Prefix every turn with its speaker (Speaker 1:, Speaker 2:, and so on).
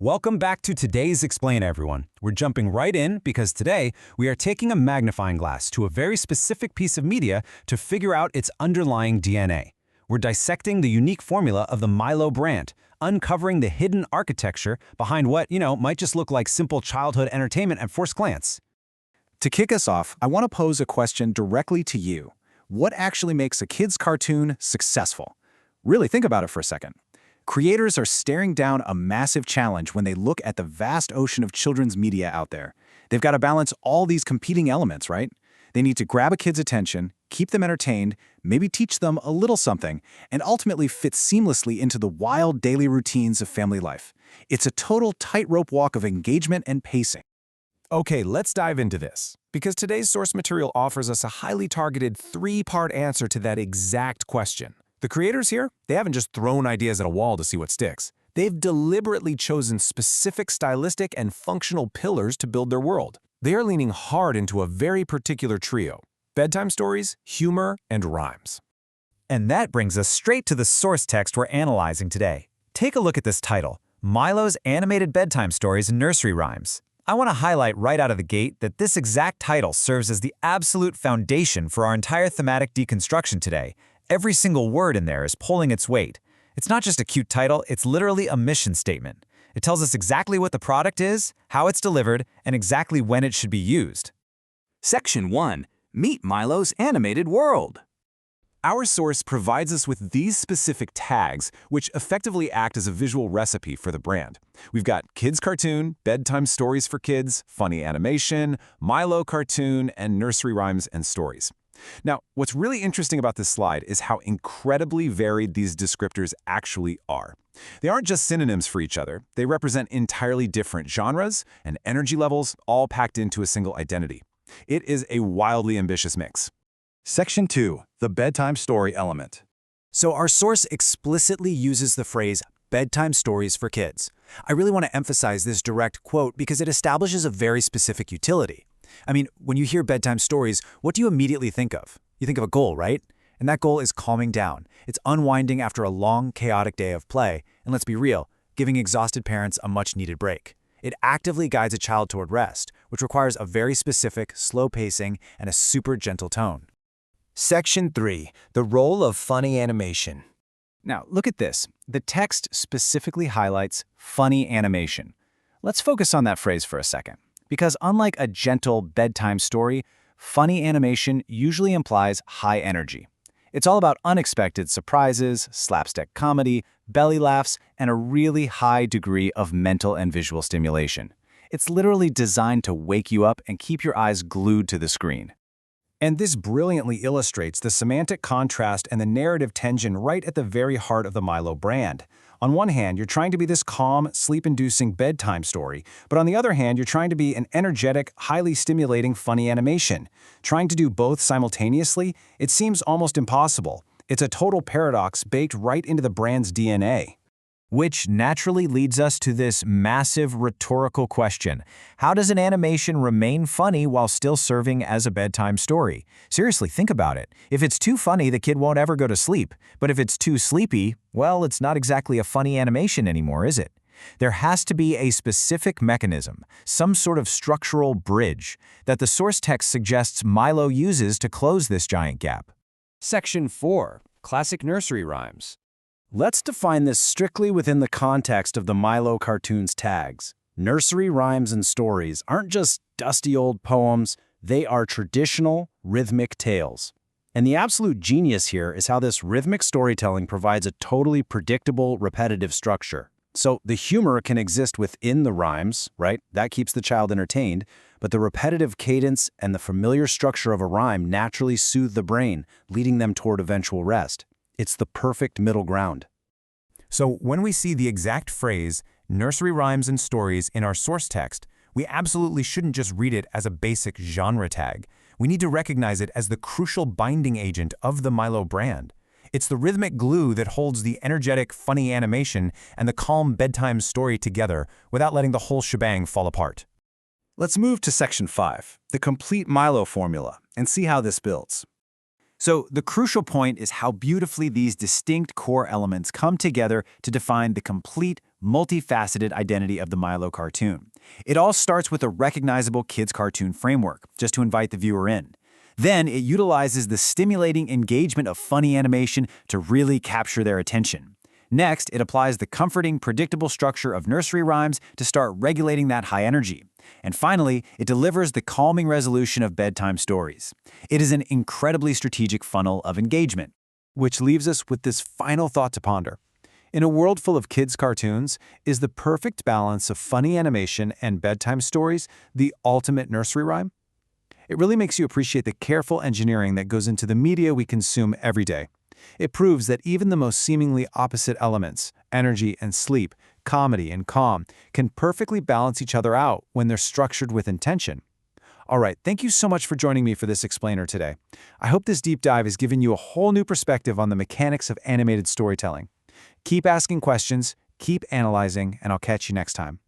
Speaker 1: Welcome back to today's Explain Everyone. We're jumping right in because today we are taking a magnifying glass to a very specific piece of media to figure out its underlying DNA. We're dissecting the unique formula of the Milo brand, uncovering the hidden architecture behind what, might just look like simple childhood entertainment at first glance.
Speaker 2: To kick us off, I want to pose a question directly to you. What actually makes a kid's cartoon successful? Really think about it for a second. Creators are staring down a massive challenge when they look at the vast ocean of children's media out there. They've got to balance all these competing elements, right? They need to grab a kid's attention, keep them entertained, maybe teach them a little something, and ultimately fit seamlessly into the wild daily routines of family life. It's a total tightrope walk of engagement and pacing.
Speaker 3: Okay, let's dive into this, because today's source material offers us a highly targeted three-part answer to that exact question. The creators here, they haven't just thrown ideas at a wall to see what sticks. They've deliberately chosen specific stylistic and functional pillars to build their world. They are leaning hard into a very particular trio: bedtime stories, humor, and rhymes.
Speaker 4: And that brings us straight to the source text we're analyzing today. Take a look at this title, Milo's Animated Bedtime Stories and Nursery Rhymes. I want to highlight right out of the gate that this exact title serves as the absolute foundation for our entire thematic deconstruction today. Every single word in there is pulling its weight. It's not just a cute title, it's literally a mission statement. It tells us exactly what the product is, how it's delivered, and exactly when it should be used.
Speaker 5: Section 1. Meet Milo's Animated World. Our source provides us with these specific tags, which effectively act as a visual recipe for the brand. We've got kids cartoon, bedtime stories for kids, funny animation, Milo cartoon, and nursery rhymes and stories. Now, what's really interesting about this slide is how incredibly varied these descriptors actually are. They aren't just synonyms for each other, they represent entirely different genres and energy levels, all packed into a single identity. It is a wildly ambitious mix.
Speaker 2: Section 2. The bedtime story element.
Speaker 4: So our source explicitly uses the phrase bedtime stories for kids. I really want to emphasize this direct quote because it establishes a very specific utility. I mean, when you hear bedtime stories, what do you immediately think of? You think of a goal, right? And that goal is calming down. It's unwinding after a long, chaotic day of play, and let's be real, giving exhausted parents a much-needed break. It actively guides a child toward rest, which requires a very specific, slow pacing and a super gentle tone.
Speaker 3: Section 3. The role of funny animation.
Speaker 2: Now, look at this. The text specifically highlights funny animation. Let's focus on that phrase for a second. Because unlike a gentle bedtime story, funny animation usually implies high energy. It's all about unexpected surprises, slapstick comedy, belly laughs, and a really high degree of mental and visual stimulation. It's literally designed to wake you up and keep your eyes glued to the screen.
Speaker 3: And this brilliantly illustrates the semantic contrast and the narrative tension right at the very heart of the Milo brand. On one hand, you're trying to be this calm, sleep-inducing bedtime story, but on the other hand, you're trying to be an energetic, highly stimulating, funny animation. Trying to do both simultaneously, it seems almost impossible. It's a total paradox baked right into the brand's DNA.
Speaker 4: Which naturally leads us to this massive rhetorical question. How does an animation remain funny while still serving as a bedtime story? Seriously, think about it. If it's too funny, the kid won't ever go to sleep. But if it's too sleepy, well, it's not exactly a funny animation anymore, is it? There has to be a specific mechanism, some sort of structural bridge, that the source text suggests Milo uses to close this giant gap.
Speaker 5: Section 4. Classic Nursery Rhymes.
Speaker 2: Let's define this strictly within the context of the Milo cartoon's tags. Nursery rhymes and stories aren't just dusty old poems, they are traditional, rhythmic tales. And the absolute genius here is how this rhythmic storytelling provides a totally predictable, repetitive structure. So the humor can exist within the rhymes, right? That keeps the child entertained, but the repetitive cadence and the familiar structure of a rhyme naturally soothe the brain, leading them toward eventual rest. It's the perfect middle ground.
Speaker 3: So when we see the exact phrase, nursery rhymes and stories, in our source text, we absolutely shouldn't just read it as a basic genre tag. We need to recognize it as the crucial binding agent of the Milo brand. It's the rhythmic glue that holds the energetic, funny animation and the calm bedtime story together without letting the whole shebang fall apart.
Speaker 2: Let's move to Section 5, the complete Milo formula, and see how this builds. So the crucial point is how beautifully these distinct core elements come together to define the complete
Speaker 4: multifaceted identity of the Milo cartoon. It all starts with a recognizable kids' cartoon framework, just to invite the viewer in. Then it utilizes the stimulating engagement of funny animation to really capture their attention. Next, it applies the comforting, predictable structure of nursery rhymes to start regulating that high energy. And finally, it delivers the calming resolution of bedtime stories. It is an incredibly strategic funnel of engagement.
Speaker 3: Which leaves us with this final thought to ponder. In a world full of kids' cartoons, is the perfect balance of funny animation and bedtime stories the ultimate nursery rhyme? It really makes you appreciate the careful engineering that goes into the media we consume every day. It proves that even the most seemingly opposite elements, energy and sleep, comedy and calm, can perfectly balance each other out when they're structured with intention. All right, thank you so much for joining me for this explainer today. I hope this deep dive has given you a whole new perspective on the mechanics of animated storytelling. Keep asking questions, keep analyzing, and I'll catch you next time.